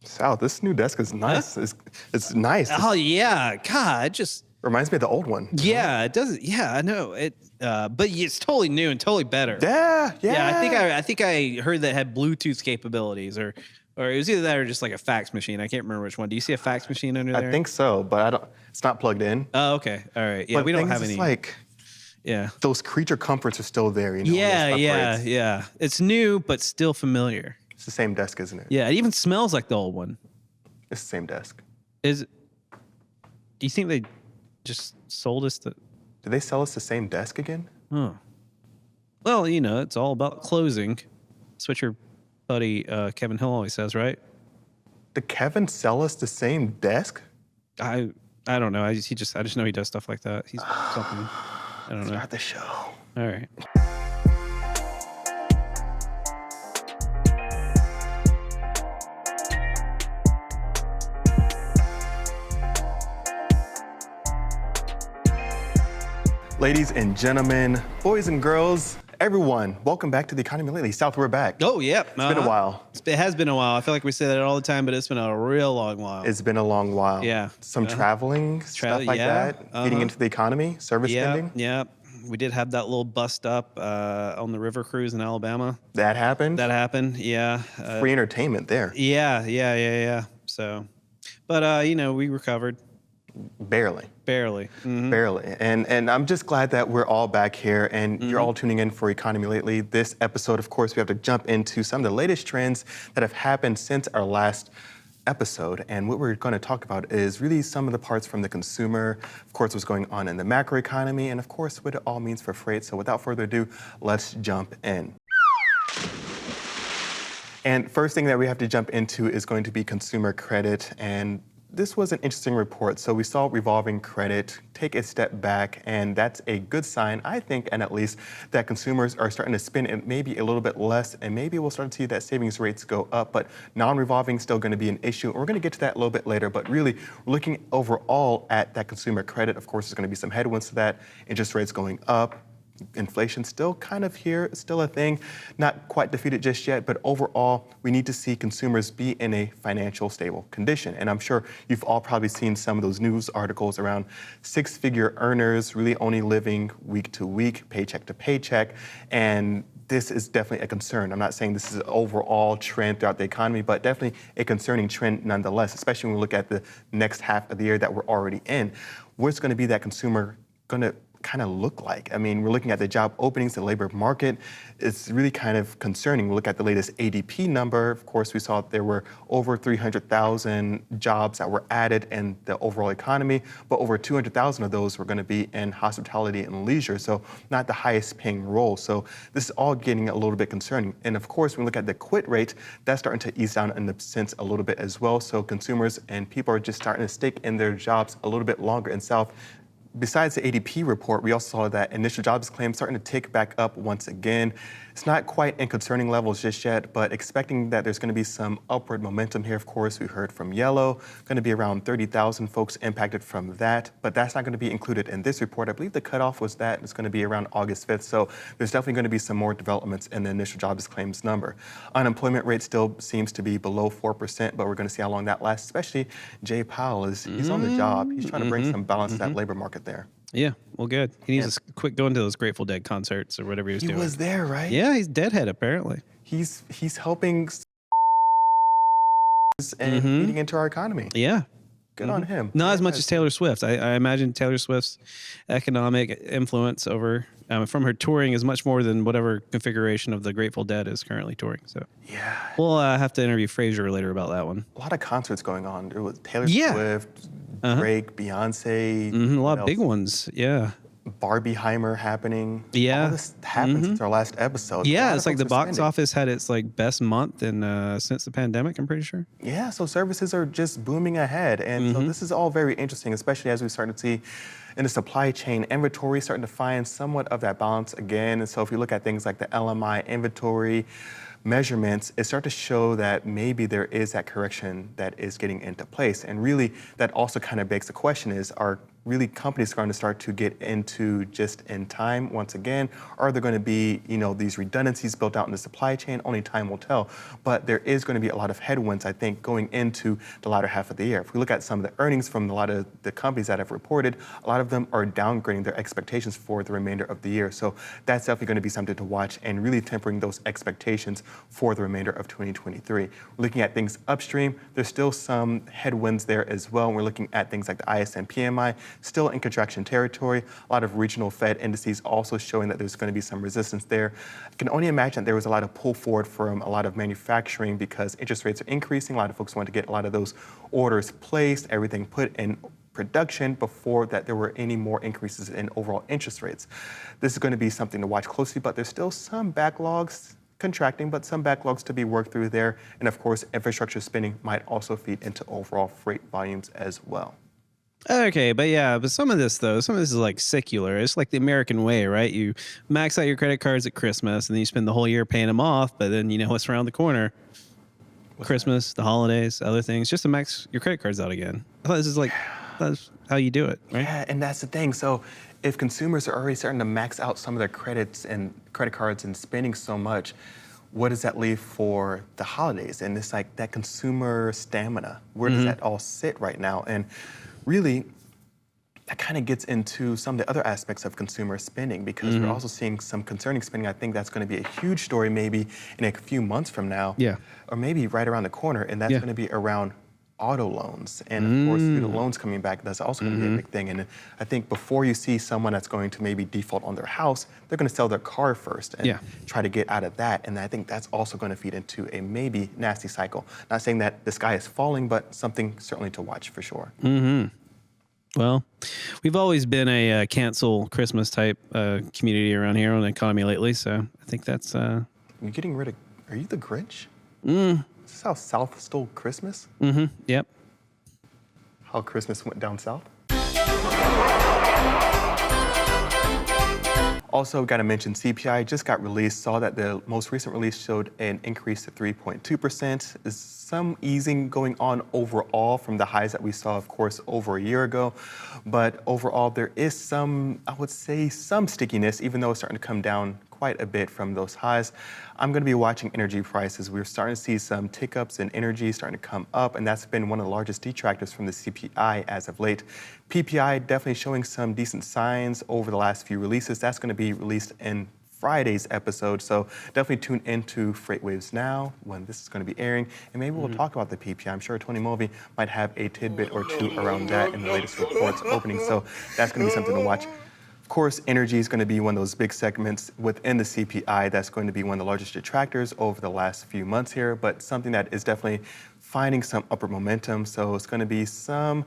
Sal, this new desk is nice. It's nice. Oh yeah, God, it just Reminds me of the old one. yeah, it doesn't. Yeah, I know it, but it's totally new and totally better. Yeah. Yeah, I think I heard that it had Bluetooth capabilities, or it was either that or just like a fax machine. I can't remember which one. Do you see a fax machine under there? I think so, but I don't. It's not plugged in. Oh, okay, all right. Yeah, But we don't things have is any. like Yeah. those creature comforts are still there. You know. Yeah, those yeah, upgrades. yeah. It's new but still familiar. It's the same desk, isn't it? Yeah, it even smells like the old one. It's the same desk. Is it? Do you think they just sold us the? Did they sell us the same desk again? Oh. Well, you know, it's all about closing. That's what your buddy Kevin Hill always says, right? Did Kevin sell us the same desk? I don't know. I just know he does stuff like that. He's something. I don't know. Start the show. All right. Ladies and gentlemen, boys and girls, everyone, welcome back to the Economy Lately. South, we're back. Oh, yeah. It's been a while. It has been a while. I feel like we say that all the time, but it's been a real long while. It's been a long while. Yeah. Some traveling, stuff like that. Getting into the economy, service spending. Yeah. We did have that little bust up on the river cruise in Alabama. That happened. Yeah. Free entertainment there. Yeah. So, but, you know, we recovered. Barely. Mm-hmm. Barely. And I'm just glad that we're all back here and you're all tuning in for Economy Lately. This episode, of course, we have to jump into some of the latest trends that have happened since our last episode. And what we're going to talk about is really some of the parts from the consumer, of course, what's going on in the macroeconomy, and of course, what it all means for freight. So without further ado, let's jump in. And first thing that we have to jump into is going to be consumer credit. And this was an interesting report. So we saw revolving credit take a step back, and that's a good sign, I think, and at least that consumers are starting to spend maybe a little bit less, and maybe we'll start to see that savings rates go up, but non-revolving is still going to be an issue. And we're going to get to that a little bit later, but really looking overall at that consumer credit, of course, there's going to be some headwinds to that, interest rates going up. Inflation still kind of here, still a thing, not quite defeated just yet, but overall, we need to see consumers be in a financial stable condition. And I'm sure you've all probably seen some of those news articles around six-figure earners really only living week to week, paycheck to paycheck, and this is definitely a concern. I'm not saying this is an overall trend throughout the economy, but definitely a concerning trend nonetheless, especially when we look at the next half of the year that we're already in. What's going to be that consumer going to kind of look like? I mean, we're looking at the job openings, the labor market. It's really kind of concerning. We look at the latest ADP number. Of course, we saw there were over 300,000 jobs that were added in the overall economy, but over 200,000 of those were going to be in hospitality and leisure, so not the highest paying role. So this is all getting a little bit concerning. And of course, when we look at the quit rate, that's starting to ease down in the sense a little bit as well. So consumers and people are just starting to stick in their jobs a little bit longer. In South, besides the ADP report, we also saw that initial jobs claims starting to tick back up once again. It's not quite in concerning levels just yet, but expecting that there's going to be some upward momentum here. Of course, we heard from Yellow, going to be around 30,000 folks impacted from that, but that's not going to be included in this report. I believe the cutoff was that it's going to be around August 5th, so there's definitely going to be some more developments in the initial jobs claims number. Unemployment rate still seems to be below 4%, but we're going to see how long that lasts, especially Jay Powell he's on the job. He's trying to bring some balance to that labor market there. Yeah, well, good. He needs to quit going to those Grateful Dead concerts or whatever he was doing. He was there, right? Yeah, he's Deadhead apparently. He's helping and feeding into our economy. Yeah. Good on him. Not as much as Taylor Swift. I imagine Taylor Swift's economic influence over from her touring is much more than whatever configuration of the Grateful Dead is currently touring. So yeah, we'll have to interview Fraser later about that one. A lot of concerts going on. There was Taylor Swift, Drake, Beyonce. A lot of big ones. Yeah. Barbieheimer happening. Yeah. All this happened since our last episode. Yeah, it's like the box office had its like best month since the pandemic, I'm pretty sure. Yeah, so services are just booming ahead. And so this is all very interesting, especially as we start to see in the supply chain, inventory starting to find somewhat of that balance again. And so if you look at things like the LMI inventory measurements, it start to show that maybe there is that correction that is getting into place. And really, that also kind of begs the question is, are really companies are going to start to get into just in time once again? Are there going to be, these redundancies built out in the supply chain? Only time will tell. But there is going to be a lot of headwinds, I think, going into the latter half of the year. If we look at some of the earnings from a lot of the companies that have reported, a lot of them are downgrading their expectations for the remainder of the year. So that's definitely going to be something to watch and really tempering those expectations for the remainder of 2023. We're looking at things upstream. There's still some headwinds there as well. We're looking at things like the ISM PMI, still in contraction territory. A lot of regional Fed indices also showing that there's going to be some resistance there. I can only imagine that there was a lot of pull forward from a lot of manufacturing because interest rates are increasing. A lot of folks want to get a lot of those orders placed, everything put in production before that there were any more increases in overall interest rates. This is going to be something to watch closely, but there's still some backlogs contracting, but some backlogs to be worked through there. And of course, infrastructure spending might also feed into overall freight volumes as well. Okay, but some of this is like secular. It's like the American way, right? You max out your credit cards at Christmas and then you spend the whole year paying them off, but then you know what's around the corner. Christmas, the holidays, other things, just to max your credit cards out again. I thought that's how you do it, right? Yeah, and that's the thing. So if consumers are already starting to max out some of their credits and credit cards and spending so much, what does that leave for the holidays? And it's like that consumer stamina. Where does that all sit right now? And really, that kind of gets into some of the other aspects of consumer spending because we're also seeing some concerning spending. I think that's going to be a huge story maybe in a few months from now. Yeah. Or maybe right around the corner. And that's going to be around auto loans. And of course, student loans coming back, that's also going to be a big thing. And I think before you see someone that's going to maybe default on their house, they're going to sell their car first and try to get out of that. And I think that's also going to feed into a maybe nasty cycle. Not saying that the sky is falling, but something certainly to watch for sure. Well, we've always been a cancel Christmas type community around here on the economy lately. So I think that's... You're getting rid of... Are you the Grinch? Is this how South stole Christmas? Yep. How Christmas went down south? Also, got to mention CPI just got released. Saw that the most recent release showed an increase to 3.2%. There's some easing going on overall from the highs that we saw, of course, over a year ago. But overall, there is some, I would say, some stickiness, even though it's starting to come down quite a bit from those highs. I'm going to be watching energy prices. We're starting to see some tick-ups in energy starting to come up, and that's been one of the largest detractors from the CPI as of late. PPI definitely showing some decent signs over the last few releases. That's going to be released in Friday's episode, so definitely tune into FreightWaves now when this is going to be airing, and maybe we'll talk about the PPI. I'm sure Tony Mulvey might have a tidbit or two around that in the latest reports opening, so that's going to be something to watch. Of course, energy is going to be one of those big segments within the CPI that's going to be one of the largest detractors over the last few months here, but something that is definitely finding some upward momentum. So it's going to be some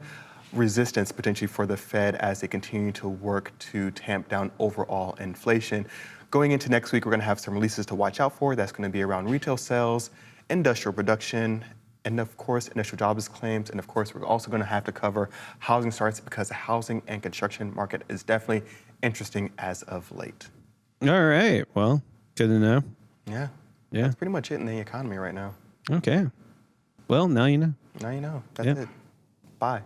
resistance potentially for the Fed as they continue to work to tamp down overall inflation. Going into next week, we're going to have some releases to watch out for. That's going to be around retail sales, industrial production, and of course, initial jobs claims. And of course, we're also going to have to cover housing starts because the housing and construction market is definitely interesting as of late. All right. Well, good to know. Yeah. Yeah. That's pretty much it in the economy right now. Okay. Well, now you know. Now you know. That's it. Bye.